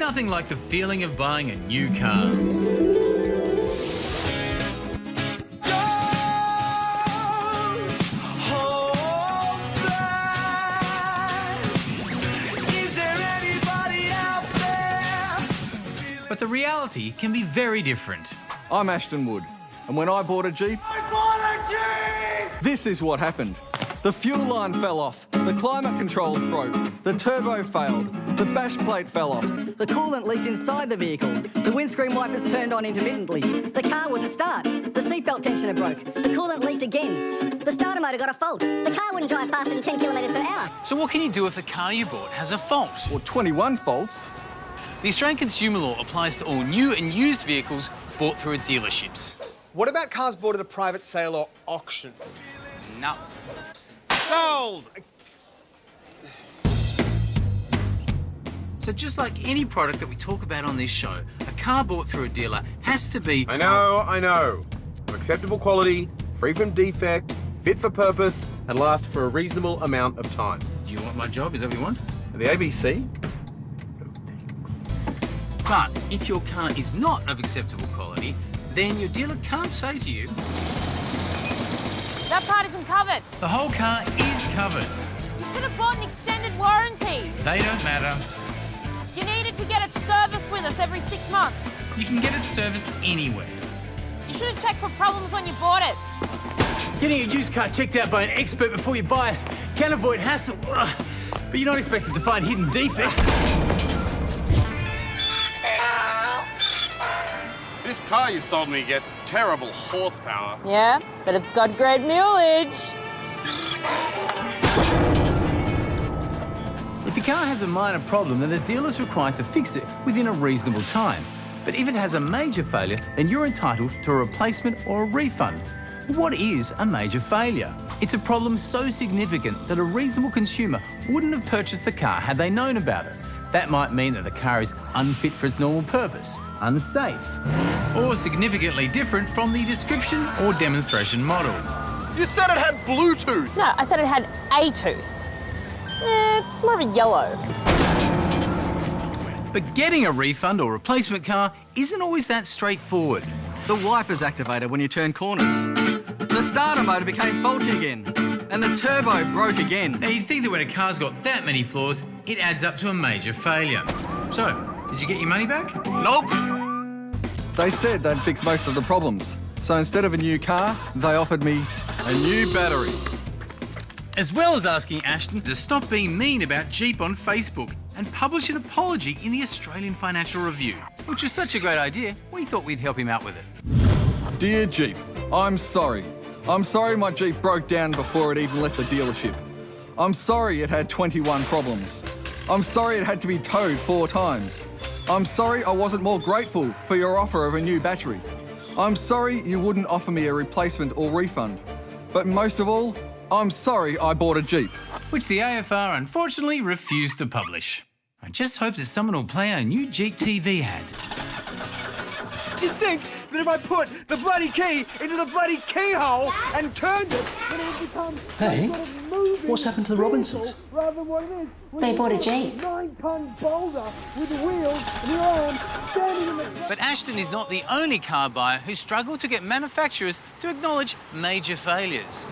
nothing like the feeling of buying a new car. But the reality can be very different. I'm Ashton Wood, and when I bought a Jeep... I bought a Jeep! This is what happened. The fuel line fell off, the climate controls broke, the turbo failed, the bash plate fell off. The coolant leaked inside the vehicle. The windscreen wipers turned on intermittently. The car wouldn't start. The seatbelt tensioner broke. The coolant leaked again. The starter motor got a fault. The car wouldn't drive faster than 10 kilometres per hour. So what can you do if the car you bought has a fault? Or 21 faults. The Australian consumer law applies to all new and used vehicles bought through dealerships. What about cars bought at a private sale or auction? No. Sold! So just like any product that we talk about on this show, a car bought through a dealer has to be... I know. Of acceptable quality, free from defect, fit for purpose, and last for a reasonable amount of time. Do you want my job? Is that what you want? And the ABC? But if your car is not of acceptable quality, then your dealer can't say to you... That part isn't covered. The whole car is covered. You should have bought an extended warranty. They don't matter. You needed to get it serviced with us every 6 months. You can get it serviced anywhere. You should have checked for problems when you bought it. Getting a used car checked out by an expert before you buy it can avoid hassle. But you're not expected to find hidden defects. This car you sold me gets terrible horsepower. Yeah, but it's got great mileage. If your car has a minor problem, then the dealer's required to fix it within a reasonable time. But if it has a major failure, then you're entitled to a replacement or a refund. What is a major failure? It's a problem so significant that a reasonable consumer wouldn't have purchased the car had they known about it. That might mean that the car is unfit for its normal purpose, unsafe, or significantly different from the description or demonstration model. You said it had Bluetooth. No, I said it had a tooth. It's more of a yellow. But getting a refund or replacement car isn't always that straightforward. The wipers activated when you turn corners. The starter motor became faulty again. And the turbo broke again. Now, you'd think that when a car's got that many flaws, it adds up to a major failure. So, did you get your money back? Nope. They said they'd fix most of the problems. So instead of a new car, they offered me a new battery. As well as asking Ashton to stop being mean about Jeep on Facebook and publish an apology in the Australian Financial Review, which was such a great idea, we thought we'd help him out with it. Dear Jeep, I'm sorry. I'm sorry my Jeep broke down before it even left the dealership. I'm sorry it had 21 problems. I'm sorry it had to be towed 4 times. I'm sorry I wasn't more grateful for your offer of a new battery. I'm sorry you wouldn't offer me a replacement or refund. But most of all, I'm sorry I bought a Jeep. Which the AFR unfortunately refused to publish. I just hope that someone will play our new Jeep TV ad. You think that if I put the bloody key into the bloody keyhole and turned it, then it would become... Hey, what's happened to the Robinsons? Rather than what it is. They bought a Jeep. 9-ton boulder with the wheels and the arm standing in the... But Ashton is not the only car buyer who struggled to get manufacturers to acknowledge major failures.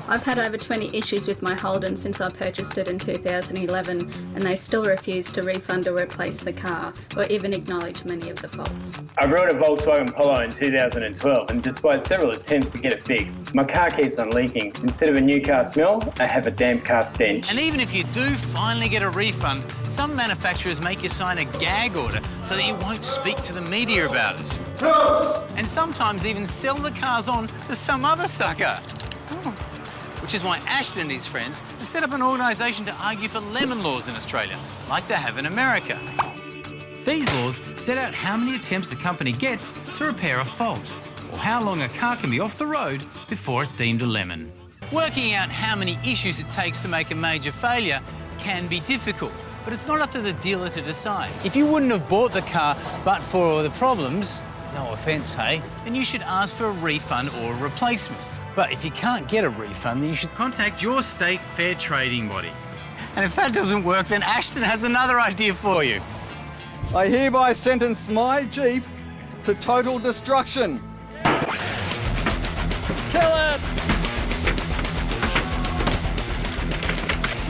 I've had over 20 issues with my Holden since I purchased it in 2011, and they still refuse to refund or replace the car, or even acknowledge many of the faults. I bought a Volkswagen Polo in 2012, and despite several attempts to get it fixed, my car keeps on leaking. Instead of a new car smell, I have a damp car stench. And even if you do finally get a refund, some manufacturers make you sign a gag order so that you won't speak to the media about it. And sometimes even sell the cars on to some other sucker. Which is why Ashton and his friends have set up an organisation to argue for lemon laws in Australia, like they have in America. These laws set out how many attempts a company gets to repair a fault, or how long a car can be off the road before it's deemed a lemon. Working out how many issues it takes to make a major failure can be difficult, but it's not up to the dealer to decide. If you wouldn't have bought the car but for all the problems, no offence, hey, then you should ask for a refund or a replacement. But if you can't get a refund, then you should contact your state fair trading body. And if that doesn't work, then Ashton has another idea for you. I hereby sentence my Jeep to total destruction. Kill it!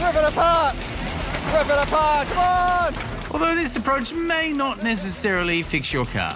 Rip it apart! Rip it apart, come on! Although this approach may not necessarily fix your car.